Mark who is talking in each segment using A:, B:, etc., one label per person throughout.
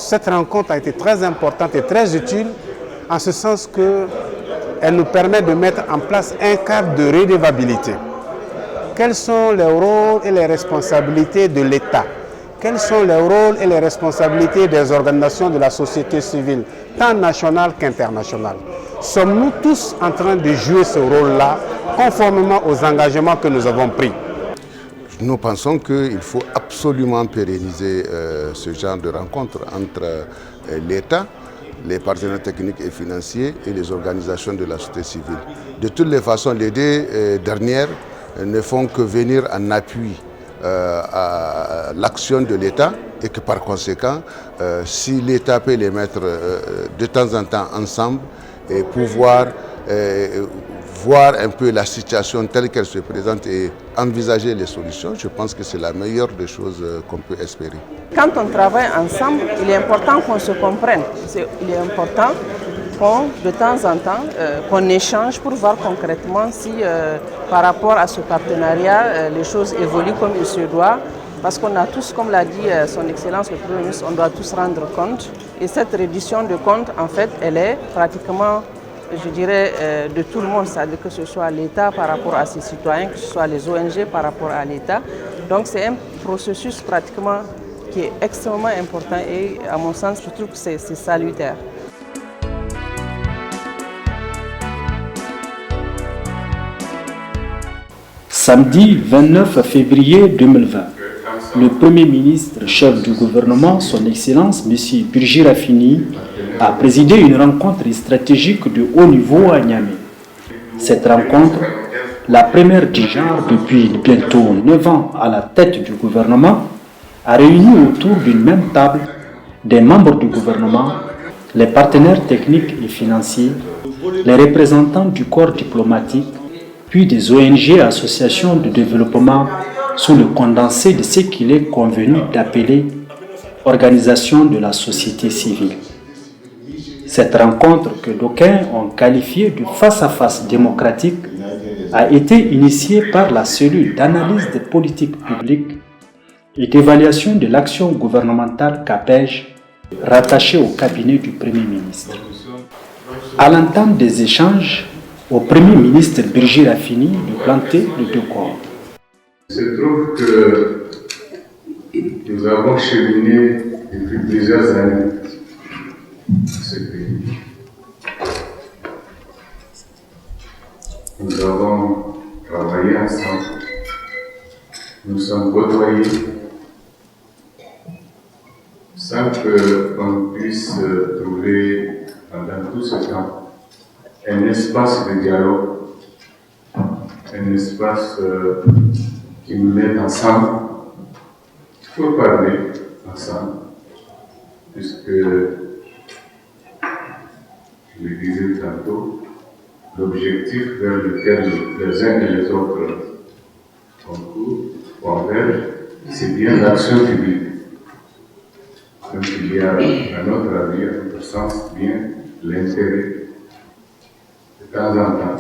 A: Cette rencontre a été très importante et très utile en ce sens qu'elle nous permet de mettre en place un cadre de redevabilité. Quels sont les rôles et les responsabilités de l'État? Quels sont les rôles et les responsabilités des organisations de la société civile, tant nationale qu'internationale? Sommes-nous tous en train de jouer ce rôle-là, conformément aux engagements que nous avons pris?
B: Nous pensons qu'il faut absolument pérenniser ce genre de rencontre entre l'État, les partenaires techniques et financiers et les organisations de la société civile. De toutes les façons, les deux dernières ne font que venir en appui à l'action de l'État et que par conséquent, si l'État peut les mettre de temps en temps ensemble et pouvoir voir un peu la situation telle qu'elle se présente et envisager les solutions, je pense que c'est la meilleure des choses qu'on peut espérer.
C: Quand on travaille ensemble, il est important qu'on se comprenne. Il est important de temps en temps, qu'on échange pour voir concrètement si par rapport à ce partenariat, les choses évoluent comme il se doit. Parce qu'on a tous, comme l'a dit son Excellence le Premier ministre, on doit tous rendre compte. Et cette reddition de compte, en fait, elle est pratiquement, je dirais, de tout le monde. C'est-à-dire que ce soit l'État par rapport à ses citoyens, que ce soit les ONG par rapport à l'État. Donc c'est un processus pratiquement qui est extrêmement important et à mon sens, je trouve que c'est salutaire.
D: Samedi 29 février 2020, le Premier ministre, chef du gouvernement, son Excellence, M. Birji Rafini, a présidé une rencontre stratégique de haut niveau à Niamey. Cette rencontre, la première du genre depuis bientôt 9 ans à la tête du gouvernement, a réuni autour d'une même table des membres du gouvernement, les partenaires techniques et financiers, les représentants du corps diplomatique, puis des ONG et associations de développement sous le condensé de ce qu'il est convenu d'appeler organisation de la société civile. Cette rencontre que d'aucuns ont qualifiée de face-à-face démocratique a été initiée par la cellule d'analyse des politiques publiques et d'évaluation de l'action gouvernementale CAPEJ, rattachée au cabinet du Premier ministre. À l'entame des échanges, au Premier ministre Birji Rafini de planter les deux corps.
E: Il se trouve que nous avons cheminé depuis plusieurs années dans ce pays. Nous avons travaillé ensemble, nous sommes côtoyés sans qu'on puisse trouver pendant tout ce temps un espace de dialogue, un espace qui nous met ensemble pour parler ensemble, puisque, je le disais tantôt, l'objectif vers lequel les uns et les autres convergent, c'est bien l'action publique. Donc il y a, à notre avis, à notre sens, bien l'intérêt de temps en temps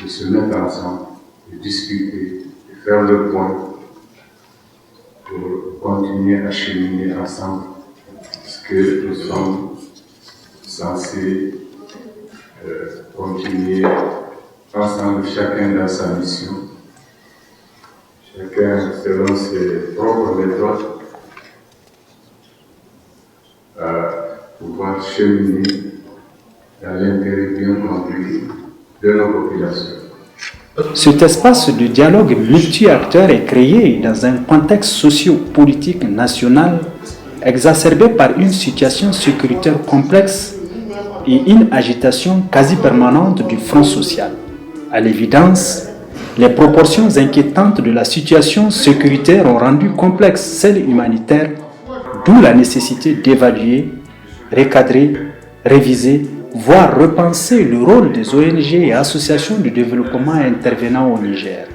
E: de se mettre ensemble, de discuter, de faire le point pour continuer à cheminer ensemble ce que nous sommes censés continuer ensemble, chacun dans sa mission, chacun selon ses propres méthodes, à pouvoir cheminer dans l'intérêt bien compris de nos populations.
D: Cet espace de dialogue multi-acteurs est créé dans un contexte socio-politique national exacerbé par une situation sécuritaire complexe et une agitation quasi permanente du front social. À l'évidence, les proportions inquiétantes de la situation sécuritaire ont rendu complexe celle humanitaire, d'où la nécessité d'évaluer, recadrer, réviser, voire repenser le rôle des ONG et associations de développement intervenant au Niger.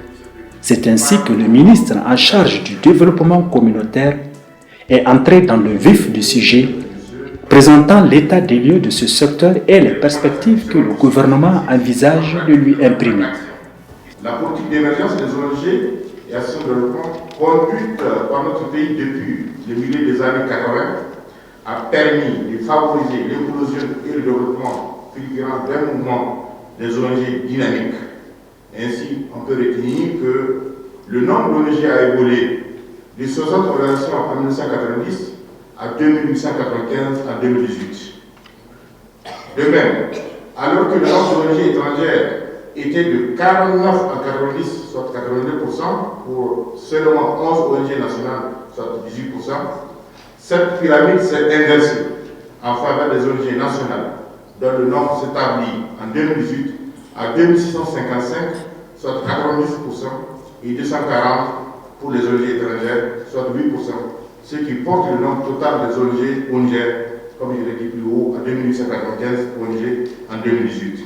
D: C'est ainsi que le ministre en charge du développement communautaire est entré dans le vif du sujet, présentant l'état des lieux de ce secteur et les perspectives que le gouvernement envisage de lui imprimer.
F: La politique d'émergence des ONG et associations de développement conduite par notre pays depuis le milieu des années 80 a permis de favoriser l'éclosion et le développement fulgurant d'un mouvement des ONG dynamiques. Ainsi, on peut retenir que le nombre d'ONG a évolué de 60 organisations en 1990 à 2895 en 2018. De même, alors que le nombre d'ONG étrangères était de 49 en 90, soit 82%, pour seulement 11 ONG nationales, soit 18%, cette pyramide s'est inversée en faveur des ONG nationales, dont le nombre s'établit en 2018 à 2655, soit 90%, et 240 pour les ONG étrangères, soit 8%, ce qui porte le nombre total des ONG au Niger, comme je l'ai dit plus haut, à 2895 ONG en 2018.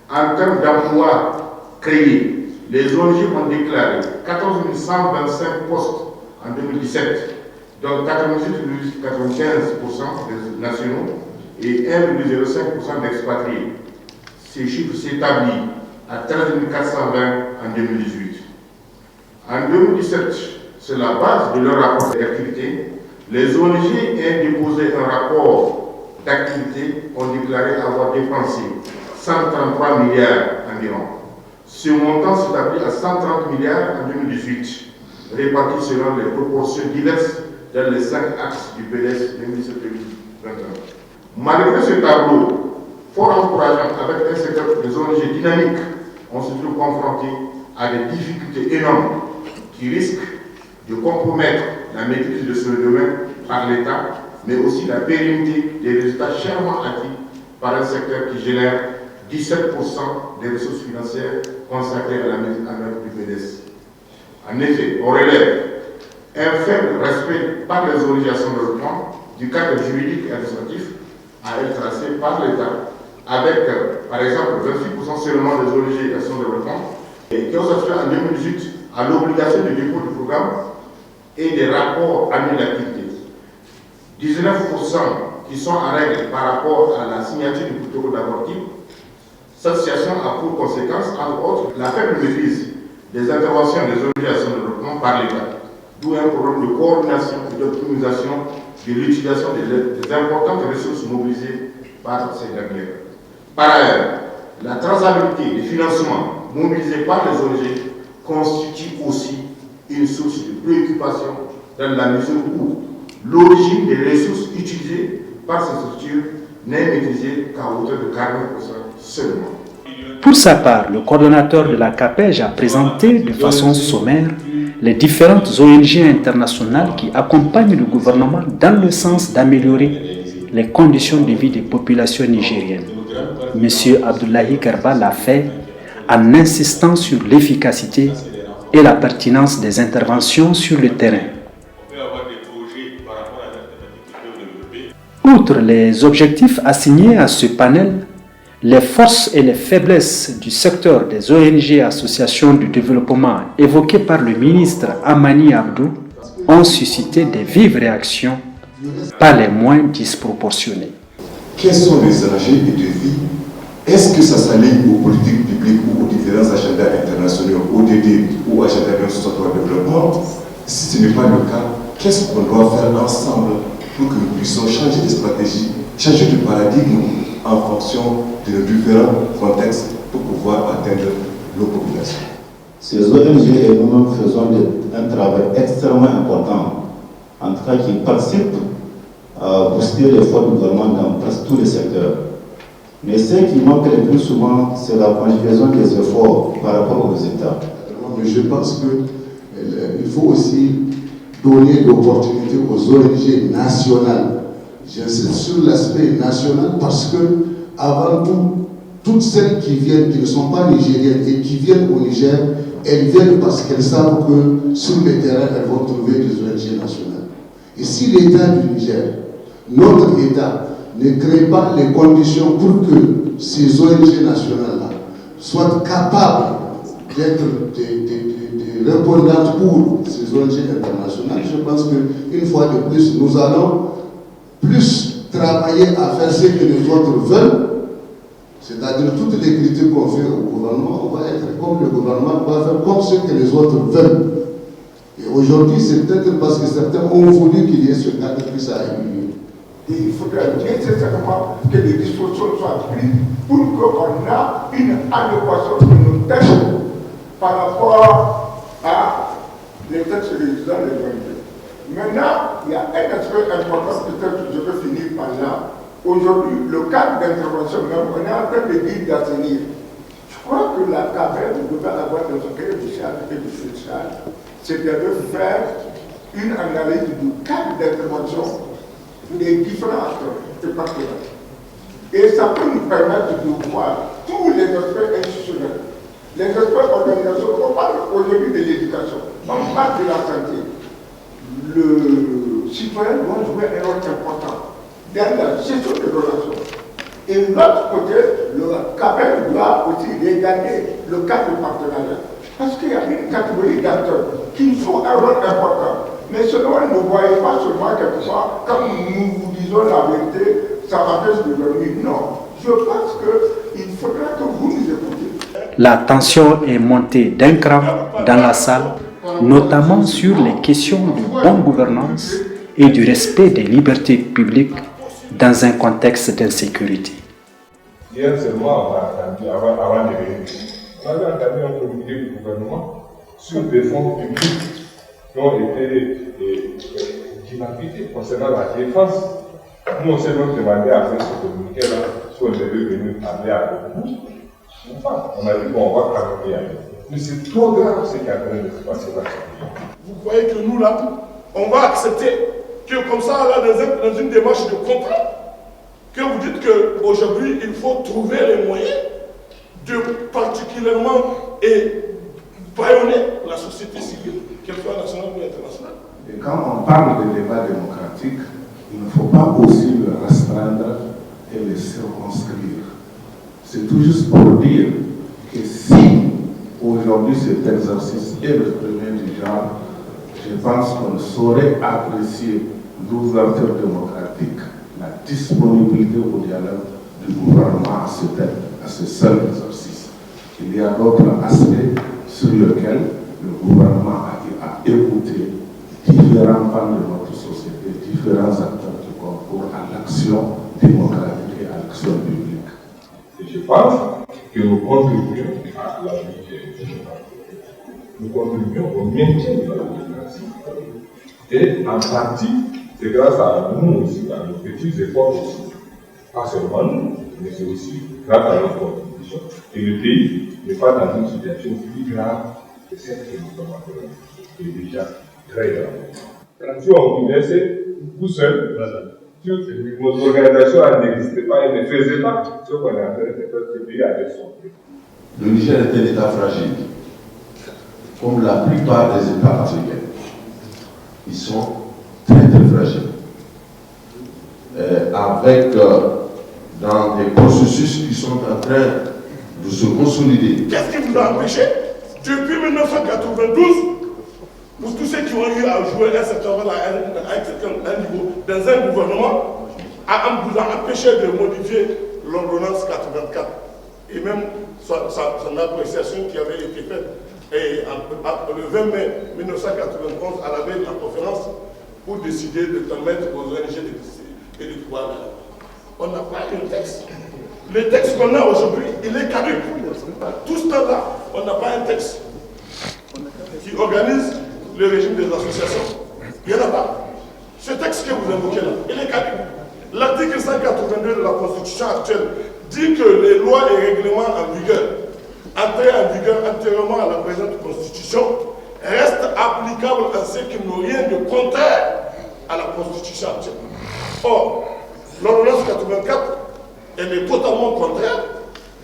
F: En termes d'emplois créés, les ONG ont déclaré 14 125 postes en 2017, dont 98,95% des nationaux et 1,05% d'expatriés. Ces chiffres s'établissent à 13 420 en 2018. En 2017, sur la base de leur rapport d'activité, les ONG ayant déposé un rapport d'activité ont déclaré avoir dépensé 133 milliards environ. Ce montant s'établit à 130 milliards en 2018, répartis selon les proportions diverses dans les 5 axes du PDS 2017-2021. Malgré ce tableau fort encourageant avec un secteur des ONG dynamiques, on se trouve confronté à des difficultés énormes qui risquent de compromettre la maîtrise de ce domaine par l'État, mais aussi la pérennité des résultats chèrement acquis par un secteur qui génère 17% des ressources financières consacrées à la mise en œuvre du PDS. En effet, on relève un faible respect par les ONG à son développement du cadre juridique et administratif à être tracé par l'État, avec par exemple 28% seulement des ONG à son développement, et qui ont satisfait en 2018 à l'obligation de dépôt du programme et des rapports annuels d'activité. 19% qui sont en règle par rapport à la signature du protocole d'accord type. Cette situation a pour conséquence, entre autres, la faible maîtrise des interventions des ONG à son développement par l'État, d'où un problème de coordination et d'optimisation de l'utilisation des importantes ressources mobilisées par ces dernières. Par ailleurs, la traçabilité des financements mobilisés par les ONG constitue aussi une source de préoccupation dans la mesure où l'origine des ressources utilisées par ces structures n'est maîtrisée qu'à hauteur de 40% seulement.
D: Pour sa part, le coordonnateur de la CAPEJ a présenté de façon sommaire les différentes ONG internationales qui accompagnent le gouvernement dans le sens d'améliorer les conditions de vie des populations nigériennes. M. Abdoulaye Garba l'a fait en insistant sur l'efficacité et la pertinence des interventions sur le terrain. Outre les objectifs assignés à ce panel, les forces et les faiblesses du secteur des ONG et associations du développement évoquées par le ministre Amani Abdou ont suscité des vives réactions, pas les moins disproportionnées.
G: Quels sont les enjeux et défis? Est-ce que ça s'aligne aux politiques publiques ou aux différents agendas internationaux, ODD ou agenda 2063 développement? Si ce n'est pas le cas, qu'est-ce qu'on doit faire ensemble pour que nous puissions changer de stratégie, changer de paradigme en fonction de nos différents contextes pour pouvoir atteindre nos populations?
H: Ces ONG et nous-mêmes faisons un travail extrêmement important, en tout cas qui participe à booster l'effort du gouvernement dans presque tous les secteurs. Mais ce qui manque le plus souvent, c'est la conjugaison des efforts par rapport aux résultats.
G: Mais je pense qu'il faut aussi donner l'opportunité aux ONG nationales. J'insiste sur l'aspect national parce que, avant tout, toutes celles qui viennent, qui ne sont pas nigériennes et qui viennent au Niger, elles viennent parce qu'elles savent que sur le terrain, elles vont trouver des ONG nationales. Et si l'État du Niger, notre État, ne crée pas les conditions pour que ces ONG nationales-là soient capables d'être des répondantes pour ces ONG internationales, je pense qu'une fois de plus, nous allons plus travailler à faire ce que les autres veulent, c'est-à-dire toutes les critiques qu'on fait au gouvernement, on va être comme le gouvernement, on va faire comme ce que les autres veulent. Et aujourd'hui, c'est peut-être parce que certains ont voulu qu'il y ait ce cadre que ça a évolué.
I: Et il faudrait nécessairement que les dispositions soient prises pour qu'on ait une adéquation de nos textes par rapport à les textes réalisants des ONG. Maintenant, il y a un aspect important, peut-être que je vais finir par là. Aujourd'hui, le cadre d'intervention, même, on est en train de dire d'assainir. Je crois que la caverne devait avoir dans son cahier de charge et de social, c'est de faire une analyse du cadre d'intervention des différents acteurs et partenaires. Et ça peut nous permettre de voir tous les aspects institutionnels, les aspects organisations. On parle aujourd'hui de l'éducation, on parle de la santé. Le citoyen doit jouer un rôle important dans la gestion des relations. Et de l'autre côté, le CAPEL doit aussi regarder le cadre de partenariat. Parce qu'il y a une catégorie d'acteurs qui jouent un rôle important. Mais cela, ne voyez pas seulement quelque chose, comme nous vous disons la vérité, ça empêche de dormir. Non. Je pense qu'il faudra que vous nous écoutiez.
D: La tension est montée d'un cran dans la salle, notamment sur les questions de bonne gouvernance et du respect des libertés publiques dans un contexte d'insécurité.
E: Hier seulement, avant de venir, on avait entamé un communiqué du gouvernement sur des fonds publics qui ont été dilapidés concernant la défense. Nous, on s'est donc demandé à faire ce communiqué-là, si on devait venir parler avec vous ou pas. On a dit qu'on va quand même y aller. Mais c'est trop grave ce qui est en train de se passer là.
J: Vous voyez que nous, là, on va accepter que comme ça, là, dans une démarche de contrat, que vous dites qu'aujourd'hui, il faut trouver les moyens de particulièrement bâillonner la société civile, qu'elle soit nationale ou internationale.
I: Et quand on parle de débat démocratique, il ne faut pas aussi le restreindre et le circonscrire. C'est tout juste pour dire que si aujourd'hui cet exercice est le premier du genre, je pense qu'on saurait apprécier l'ouverture démocratique, la disponibilité au dialogue du gouvernement à ce seul exercice. Il y a d'autres aspects sur lesquels le gouvernement a écouté différents pans de notre société, différents acteurs qui concourent à l'action démocratique et à l'action publique.
E: Et je pense que nous contribuons à la vie. Nous contribuons au maintien de la démocratie. Et en partie, c'est grâce à nous aussi, à nos petits efforts aussi. Pas seulement nous, mais c'est aussi grâce à notre contribution. Et le pays n'est pas dans une situation plus grave que celle que nous sommes en train de vivre. C'est déjà très grave. Si on laissait tout seul, notre organisation n'existait pas, elle ne faisait pas ce qu'on est en train de faire, ce pays avait sombré.
G: Le Niger est un État fragile, comme la plupart des États africains. Ils sont très fragiles. Avec dans des processus qui sont en train de se consolider.
J: Qu'est-ce qui vous a empêché, depuis 1992, pour tous ceux qui ont eu à jouer un certain rôle à un niveau dans un gouvernement, vous a empêché de modifier l'ordonnance 84 et même son appréciation qui avait été faite le 20 mai 1991 à la veille de la conférence pour décider de permettre aux ONG et de pouvoir. On n'a pas un texte. Le texte qu'on a aujourd'hui, il est caduc. Tout ce temps-là, on n'a pas un texte qui organise le régime des associations. Il n'y en a pas. Ce texte que vous invoquez là, il est caduc. L'article 182 de la Constitution actuelle dit que les lois et règlements en vigueur, entrés en vigueur antérieurement à la présente Constitution, restent applicables à ceux qui n'ont rien de contraire à la Constitution actuelle. Or, l'ordonnance 84, elle est totalement contraire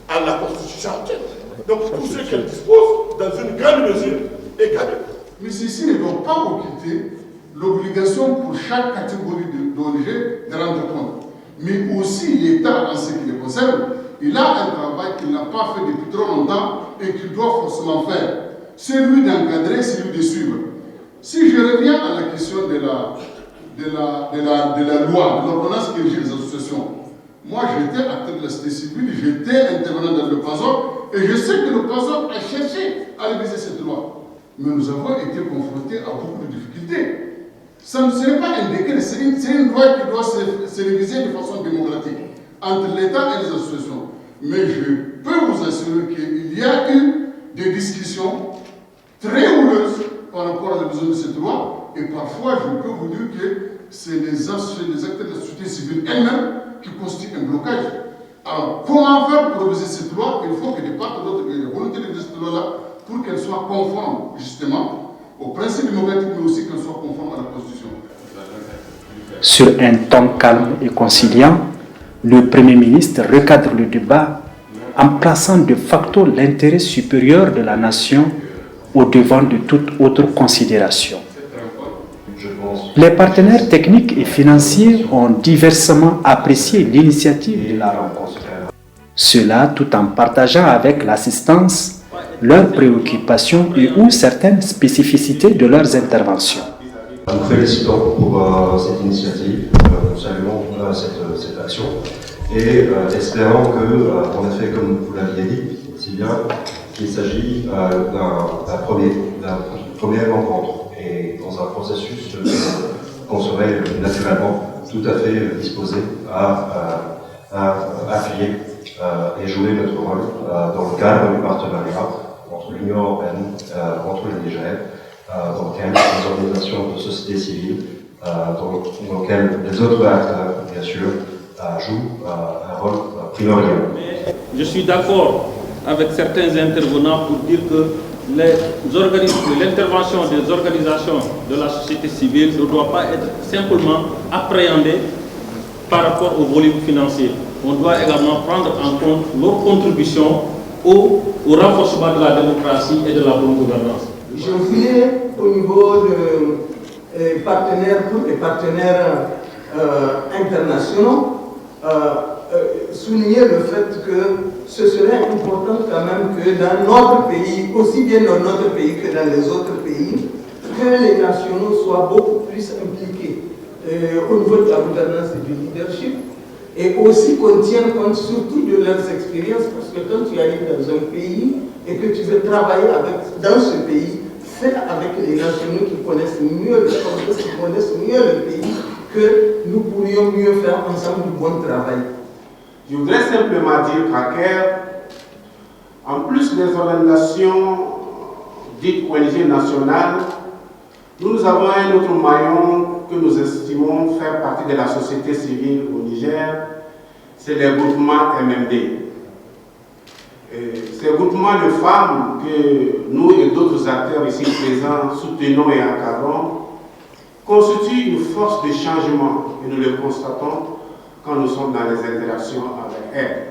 J: à la Constitution actuelle. Donc, tout ce qu'elle dispose, dans une grande mesure, est caduc.
I: Mais ceci ne doit pas occulter l'obligation pour chaque catégorie d'ONG de rendre compte. Mais aussi l'État, en ce qui le concerne, il a un travail qu'il n'a pas fait depuis trop longtemps et qu'il doit forcément faire. Celui d'encadrer, celui de suivre. Si je reviens à la question de la loi, de l'ordonnance qui régit les associations, moi j'étais acteur de la société civile, j'étais intervenant dans le PASOK et je sais que le PASOK a cherché à réviser cette loi. Mais nous avons été confrontés à beaucoup de difficultés.
G: Ce n'est pas un décret, c'est une loi qui doit se réviser de façon démocratique entre l'État et les associations. Mais je peux vous assurer qu'il y a eu des discussions très houleuses par rapport à la besoin de cette loi, et parfois je peux vous dire que c'est les acteurs de la société civile elle-même qui constituent un blocage. Alors, comment faire pour réviser cette loi? Il faut que des parts et d'autres aient la volonté de cette loi-là pour qu'elle soit conforme, justement, aux principes démocratiques, mais aussi qu'elle soit conforme à la Constitution.
D: Sur un ton calme et conciliant, le Premier ministre recadre le débat en plaçant de facto l'intérêt supérieur de la nation au devant de toute autre considération. Les partenaires techniques et financiers ont diversement apprécié l'initiative de la rencontre. Cela tout en partageant avec l'assistance leurs préoccupations et ou certaines spécificités de leurs interventions.
K: Nous félicitons pour cette initiative, nous saluons cette action et espérons que, en effet, comme vous l'aviez dit, aussi bien qu'il s'agit d'une première rencontre et dans un processus qu'on serait naturellement tout à fait disposé à appuyer et jouer notre rôle dans le cadre du partenariat entre l'Union européenne, entre le Niger, dans lequel les organisations de société civile, dans lequel les autres acteurs, bien sûr, jouent un rôle primordial.
L: Je suis d'accord avec certains intervenants pour dire que l'intervention des organisations de la société civile ne doit pas être simplement appréhendée par rapport au volume financier. On doit également prendre en compte leur contribution au renforcement de la démocratie et de la bonne gouvernance.
M: Je voulais, au niveau de partenaires, pour les partenaires internationaux, souligner le fait que ce serait important quand même que dans notre pays, aussi bien dans notre pays que dans les autres pays, que les nationaux soient beaucoup plus impliqués au niveau de la gouvernance et du leadership, et aussi qu'on tienne compte surtout de leurs expériences, parce que quand tu arrives dans un pays et que tu veux travailler dans ce pays, fais avec les nationaux qui connaissent mieux le contexte, qui connaissent mieux le pays, que nous pourrions mieux faire ensemble du bon travail.
N: Je voudrais simplement dire qu'à Caire, en plus des organisations dites ONG nationales, nous avons un autre maillon que nous estimons faire partie de la société civile au Niger, c'est les groupements MMD. Ces groupements de femmes que nous et d'autres acteurs ici présents soutenons et encadrons constituent une force de changement et nous le constatons quand nous sommes dans les interactions avec elles.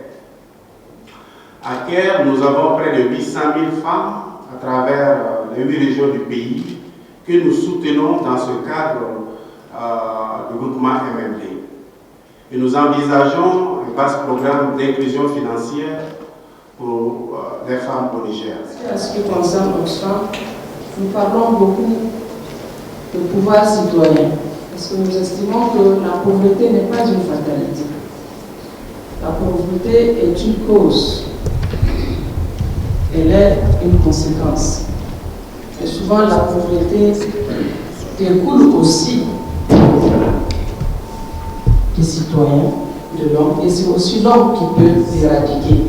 N: À Caire, nous avons près de 800 000 femmes à travers les 8 régions du pays que nous soutenons dans ce cadre du groupement MMD. Et nous envisageons un vaste programme d'inclusion financière pour les femmes au Niger.
C: En ce qui concerne Oxfam, nous parlons beaucoup de pouvoir citoyen, parce que nous estimons que la pauvreté n'est pas une fatalité. La pauvreté est une cause, elle est une conséquence. Et souvent la pauvreté découle aussi des citoyens, de l'homme, et c'est aussi l'homme qui peut l'éradiquer.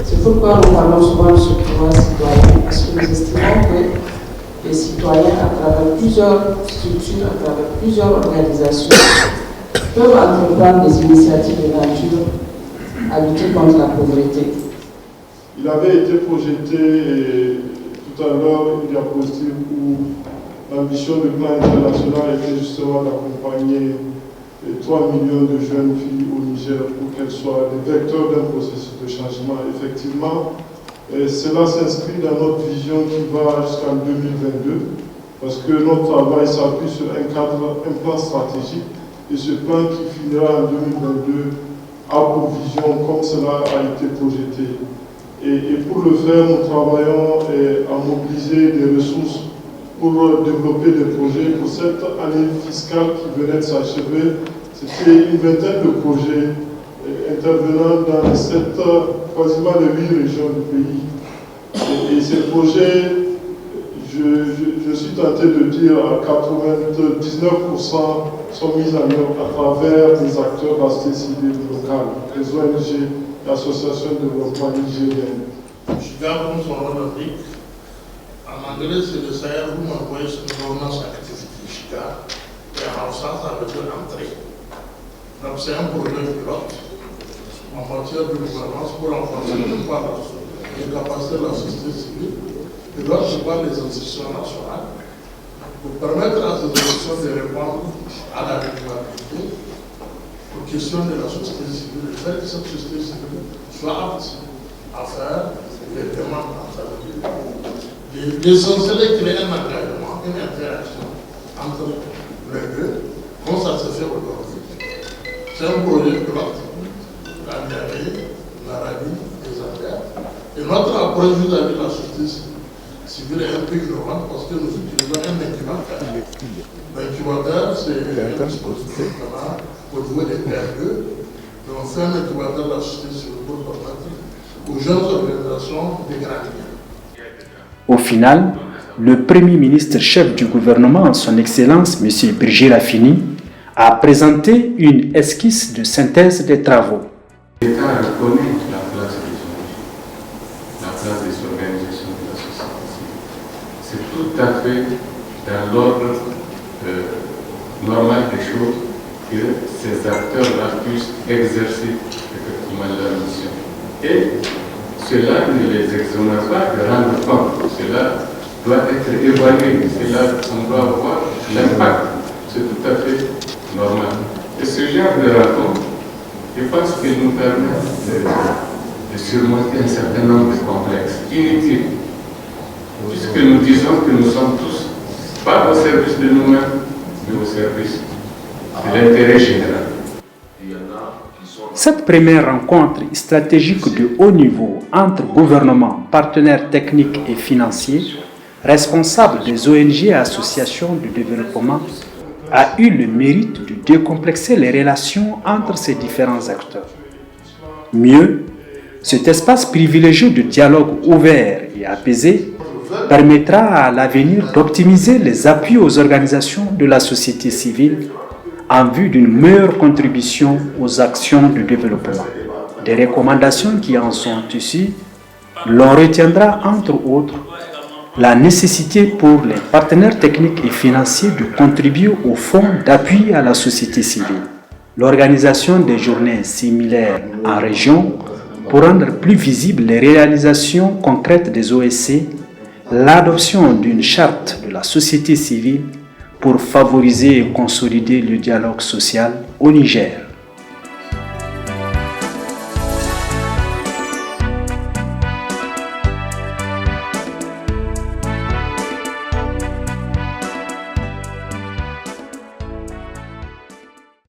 C: C'est pourquoi nous parlons souvent de ce pouvoir citoyen, parce que nous estimons que les citoyens, à travers plusieurs structures, à travers plusieurs organisations, peuvent entreprendre des initiatives de nature à lutter contre la pauvreté.
O: Il avait été projeté tout à l'heure une diapositive où l'ambition du plan international était justement d'accompagner 3 millions de jeunes filles au Niger pour qu'elles soient des vecteurs d'un processus de changement. Effectivement, cela s'inscrit dans notre vision qui va jusqu'en 2022, parce que notre travail s'appuie sur un plan stratégique, et ce plan qui finira en 2022 a pour vision comme cela a été projeté. Et pour le faire, nous travaillons à mobiliser des ressources pour développer des projets. Pour cette année fiscale qui venait de s'achever, c'était une vingtaine de projets intervenant dans quasiment les 8 régions du pays. Et ces projets, je je suis tenté de dire à 99% sont mis en œuvre à travers des acteurs de la société civile locale, les ONG, l'association de développement nigérienne.
J: Je garde comme son nom d'indique. En anglais, c'est le Sahel Women Voice Governance Activity, Chica. Et en Hausa, ça veut dire entrée. Donc, c'est un projet pilote en matière de gouvernance pour renforcer les capacités de la société civile et d'autre part les institutions nationales pour permettre à ces institutions de répondre à la régulabilité aux questions de la société civile et faire que cette société civile soit apte à faire les demandes en sa vie. L'essentiel est qu'il y ait un engagement, une interaction entre les deux, comme ça se fait aujourd'hui. C'est un projet pilote, la mairie, l'Arabie, les affaires. Et notre approche vis-à-vis de la société civile est un peu innovante parce que nous utilisons un incubateur. L'incubateur, c'est un dispositif qu'on a au niveau des PRE. Et on fait un incubateur de la société civile pour permettre aux jeunes organisations de grandir.
D: Au final, le Premier ministre chef du gouvernement, son Excellence M. Birger Rafini, a présenté une esquisse de synthèse des travaux.
E: L'État reconnaît la place des ONG, la place des organisations de la société civile. C'est tout à fait dans l'ordre normal des choses que ces acteurs-là puissent exercer effectivement leur mission. Et cela ne les exonère pas de rendre compte. Cela doit être évalué. Cela, on doit voir l'impact. C'est tout à fait normal. Et ce genre de rencontre, je pense qu'il nous permet de surmonter un certain nombre de complexes inutiles. Puisque nous disons que nous sommes tous, pas au service de nous-mêmes, mais au service de l'intérêt général.
D: Cette première rencontre stratégique de haut niveau entre gouvernements, partenaires techniques et financiers, responsables des ONG et associations de développement, a eu le mérite de décomplexer les relations entre ces différents acteurs. Mieux, cet espace privilégié de dialogue ouvert et apaisé permettra à l'avenir d'optimiser les appuis aux organisations de la société civile en vue d'une meilleure contribution aux actions de développement. Des recommandations qui en sont issues, l'on retiendra entre autres la nécessité pour les partenaires techniques et financiers de contribuer au fonds d'appui à la société civile, l'organisation des journées similaires en région pour rendre plus visibles les réalisations concrètes des OSC, l'adoption d'une charte de la société civile pour favoriser et consolider le dialogue social au Niger.